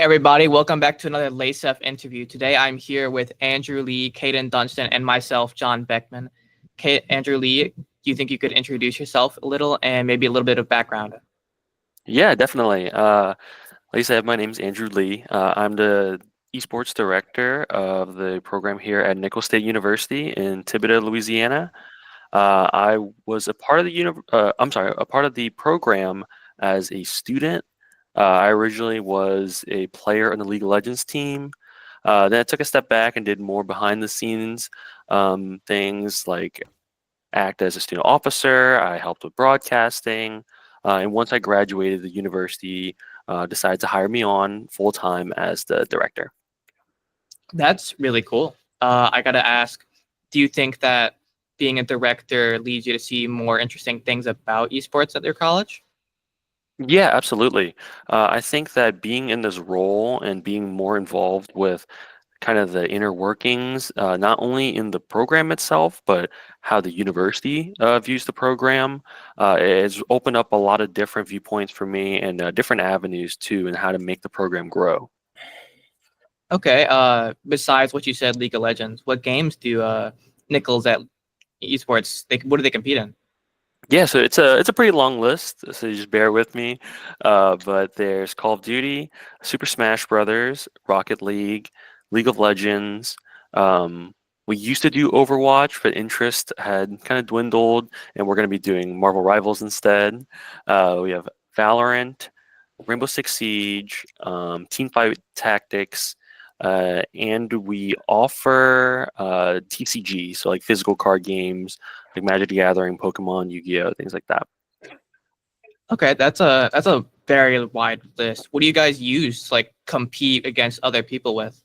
everybody, welcome back to another LASEF interview. Today I'm here with Andrew Lee, Caden Dunstan, and myself, John Beckman. Andrew Lee, do you think you could introduce yourself a little and maybe a little bit of background? Yeah, definitely. Like I said, my name's Andrew Lee. I'm the Esports Director of the program here at Nicholls State University in Thibodaux, Louisiana. I was a part of a part of the program as a student. I originally was a player on the League of Legends team. Then I took a step back and did more behind the scenes things like act as a student officer. I helped with broadcasting. And once I graduated, the university decided to hire me on full time as the director. That's really cool. I got to ask, do you think that being a director leads you to see more interesting things about esports at your college? Yeah, absolutely. I think that being in this role and being more involved with kind of the inner workings, not only in the program itself, but how the university views the program, it's opened up a lot of different viewpoints for me and different avenues too, and how to make the program grow. Okay, besides what you said, League of Legends, what games do Nicholls at Esports, what do they compete in? Yeah, so it's a pretty long list, so you just bear with me. But there's Call of Duty, Super Smash Brothers, Rocket League, League of Legends. We used to do Overwatch, but interest had kind of dwindled, and we're going to be doing Marvel Rivals instead. We have Valorant, Rainbow Six Siege, Teamfight Tactics, and we offer TCG, so like physical card games like Magic the Gathering, Pokemon, Yu-Gi-Oh, things like that. Okay, that's a very wide list. What do you guys use to like compete against other people with?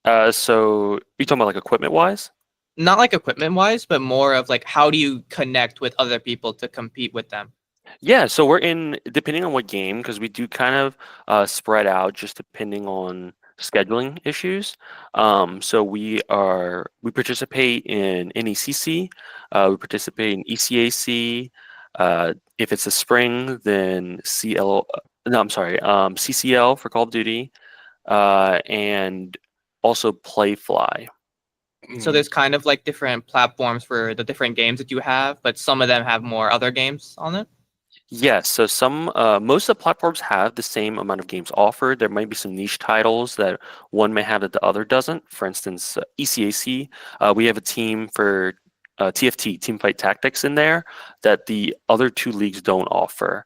So you talking about like equipment wise? Not like equipment wise, but more of like how do you connect with other people to compete with them? Yeah, so we're in depending on what game, because we do kind of spread out just depending on scheduling issues. So we participate in NECC, we participate in ECAC. If it's a spring, then no, I'm sorry, CCL for Call of Duty, and also Playfly. So there's kind of like different platforms for the different games that you have, but some of them have more other games on it. Yes, so most of the platforms have the same amount of games offered. There might be some niche titles that one may have that the other doesn't. For instance, ECAC, we have a team for TFT, Teamfight Tactics, in there that the other two leagues don't offer.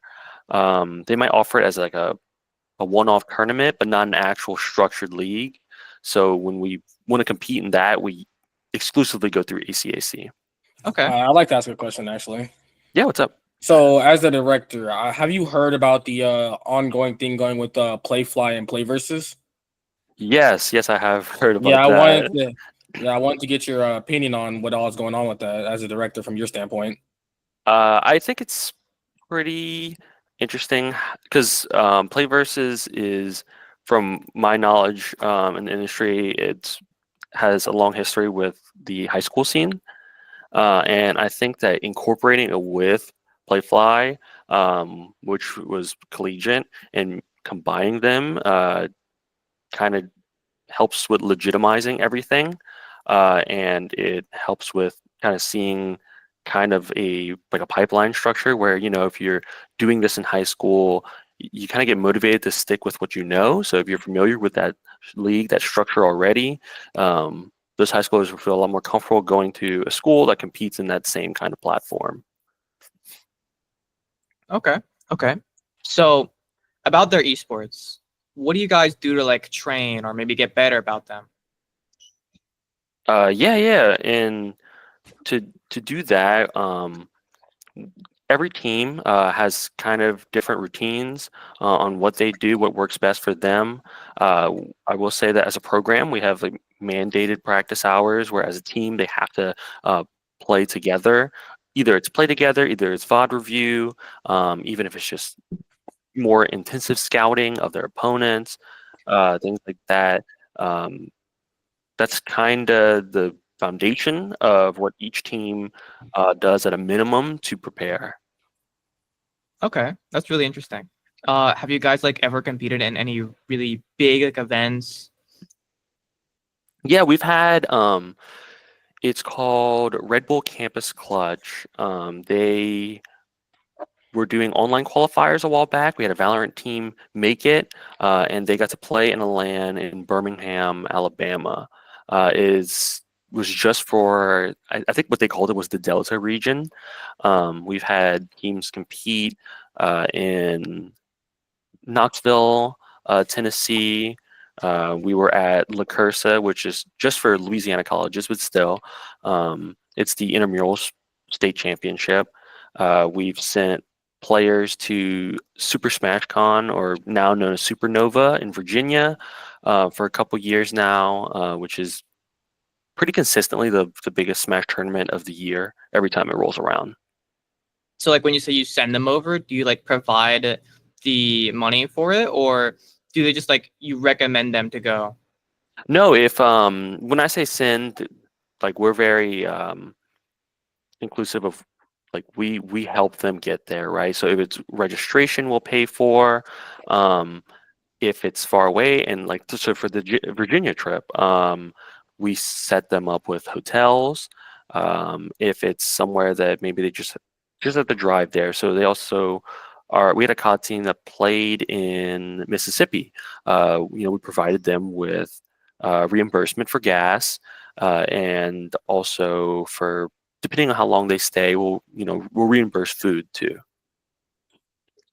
They might offer it as like a one-off tournament, but not an actual structured league. So when we want to compete in that, we exclusively go through ECAC. Okay. I'd like to ask a question, actually. Yeah, what's up? So, as the director, have you heard about the ongoing thing going with Playfly and Playversus? Yes, I have heard Yeah, about that. I wanted to get your opinion on what all is going on with that as a director from your standpoint. I think it's pretty interesting because Play Versus is, from my knowledge in the industry, it has a long history with the high school scene, and I think that incorporating it with Playfly, which was collegiate, and combining them kind of helps with legitimizing everything, and it helps with kind of seeing kind of a like a pipeline structure where, if you're doing this in high school, you kind of get motivated to stick with what you know. So if you're familiar with that league, that structure already, those high schoolers will feel a lot more comfortable going to a school that competes in that same kind of platform. Okay. Okay. So about their esports, what do you guys do to like train or maybe get better about them? Yeah, and to do that, every team has kind of different routines on what they do, what works best for them. I will say that as a program, we have like mandated practice hours, where as a team they have to play together. Either it's play together, either it's VOD review, even if it's just more intensive scouting of their opponents, things like that. Um, that's kind of the foundation of what each team does at a minimum to prepare. Okay, that's really interesting. Have you guys like ever competed in any really big like events? Yeah, we've had it's called Red Bull Campus Clutch. They were doing online qualifiers a while back. We had a Valorant team make it, and they got to play in a LAN in Birmingham, Alabama. Is was just for I think what they called it was the Delta region. We've had teams compete in Knoxville, Tennessee. We were at La Cursa, which is just for Louisiana colleges, but still, it's the intramural state championship. We've sent players to Super Smash Con, or now known as Supernova in Virginia, for a couple years now, which is pretty consistently the biggest Smash tournament of the year every time it rolls around. So like when you say you send them over, do you like provide the money for it, or do they just like you recommend them to go? No, if when I say send, like we're very inclusive of like we help them get there, right? So if it's registration, we'll pay for. If it's far away, and like so for the Virginia trip, we set them up with hotels. If it's somewhere that maybe they just have to drive there, so they also are. We had a COD team that played in Mississippi. We provided them with reimbursement for gas, and also for depending on how long they stay, we'll reimburse food too.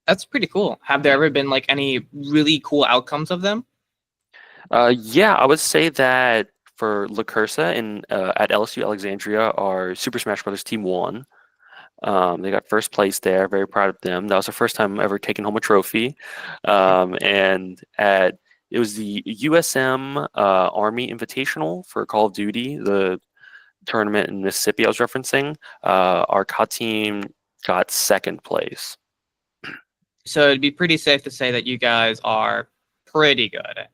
That's pretty cool. Have there ever been like any really cool outcomes of them? Yeah, I would say that for La Cursa and at LSU Alexandria, our Super Smash Brothers team won. They got first place there. Very proud of them. That was the first time ever taking home a trophy. And it was the USM Army Invitational for Call of Duty, the tournament in Mississippi I was referencing. Our COD team got second place. So it'd be pretty safe to say that you guys are pretty good.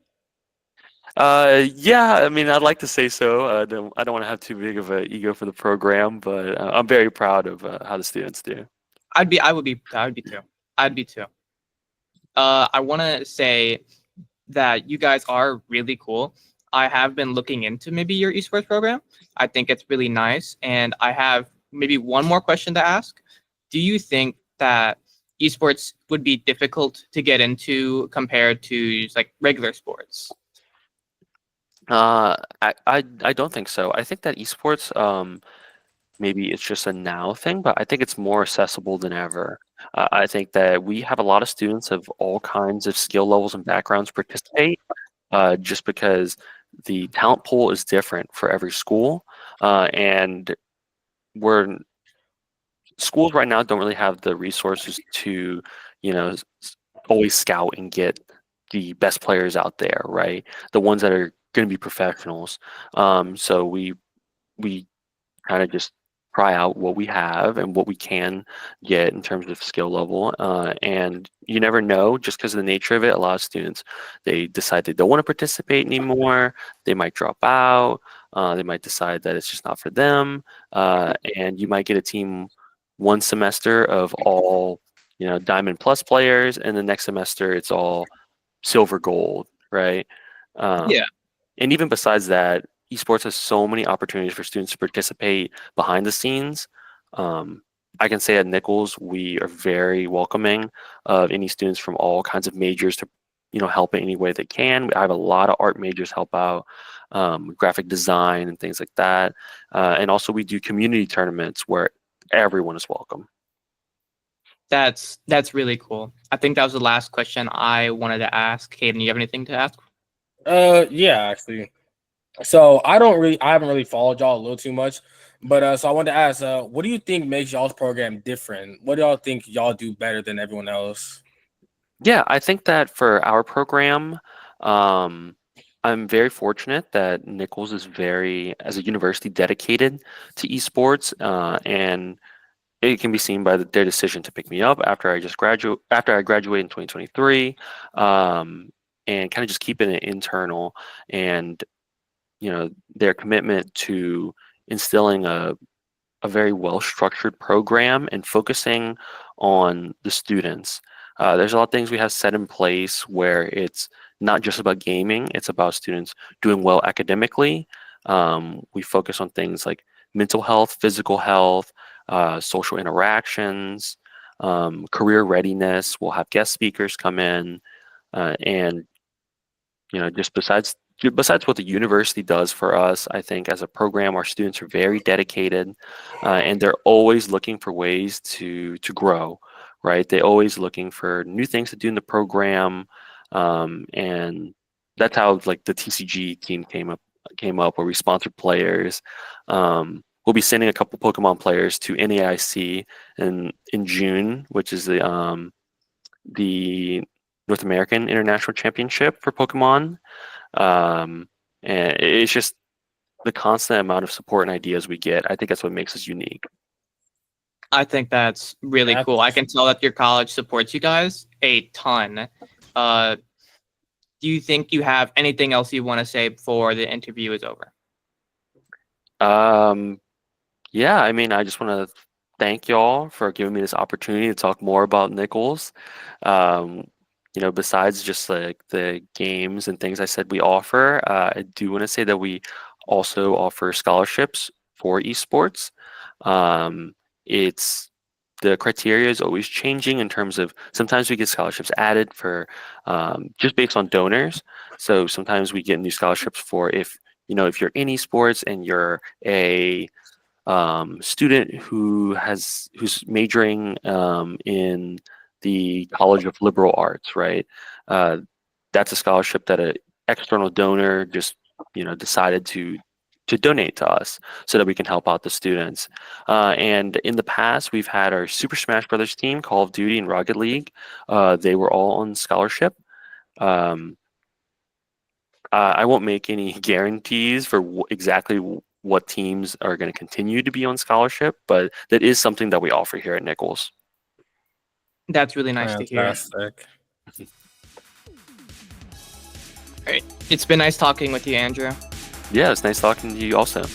Yeah, I mean, I'd like to say so. I don't want to have too big of an ego for the program, but I'm very proud of how the students do. I would be too. I'd be too. I want to say that you guys are really cool. I have been looking into maybe your esports program. I think it's really nice. And I have maybe one more question to ask. Do you think that esports would be difficult to get into compared to just like regular sports? I don't think so. I think that esports, maybe it's just a now thing, but I think it's more accessible than ever. I think that we have a lot of students of all kinds of skill levels and backgrounds participate, just because the talent pool is different for every school, and we're schools right now don't really have the resources to, you know, always scout and get the best players out there, right? The ones that are going to be professionals. So we kind of just try out what we have and what we can get in terms of skill level. And you never know, just because of the nature of it. A lot of students, they decide they don't want to participate anymore. They might drop out. They might decide that it's just not for them. And you might get a team one semester of all, Diamond Plus players, and the next semester it's all silver gold, right? Yeah. And even besides that, esports has so many opportunities for students to participate behind the scenes. I can say at Nicholls, we are very welcoming of any students from all kinds of majors to, help in any way they can. I have a lot of art majors help out, graphic design and things like that. And also we do community tournaments where everyone is welcome. That's really cool. I think that was the last question I wanted to ask. Caden, you have anything to ask? Yeah, actually. So I haven't really followed y'all a little too much, but so I wanted to ask, what do you think makes y'all's program different? What do y'all think y'all do better than everyone else? Yeah, I think that for our program, I'm very fortunate that Nicholls is as a university, dedicated to esports, and it can be seen by their decision to pick me up after I graduated in 2023, and kind of just keeping it internal, and their commitment to instilling a very well structured program and focusing on the students. There's a lot of things we have set in place where it's not just about gaming, it's about students doing well academically. We focus on things like mental health, physical health, social interactions, career readiness. We'll have guest speakers come in, and just besides what the university does for us, I think as a program, our students are very dedicated, and they're always looking for ways to grow. Right? They're always looking for new things to do in the program, and that's how like the TCG team came up where we sponsored players. We'll be sending a couple Pokemon players to NAIC in June, which is the North American International Championship for Pokemon. And it's just the constant amount of support and ideas we get. I think that's what makes us unique. I think that's really cool. I can tell that your college supports you guys a ton. Do you think you have anything else you want to say before the interview is over? Yeah, I mean, I just want to thank y'all for giving me this opportunity to talk more about Nicholls. Besides just like the games and things I said we offer, I do want to say that we also offer scholarships for esports. It's the criteria is always changing in terms of sometimes we get scholarships added for just based on donors. So sometimes we get new scholarships for if you're in esports and you're a student who's majoring in the College of Liberal Arts, right? That's a scholarship that an external donor just decided to donate to us so that we can help out the students. And in the past, we've had our Super Smash Brothers team, Call of Duty and Rocket League. They were all on scholarship. I won't make any guarantees for exactly what teams are going to continue to be on scholarship, but that is something that we offer here at Nicholls. That's really nice to hear. Fantastic. Great. It's been nice talking with you, Andrew. Yeah, it's nice talking to you also.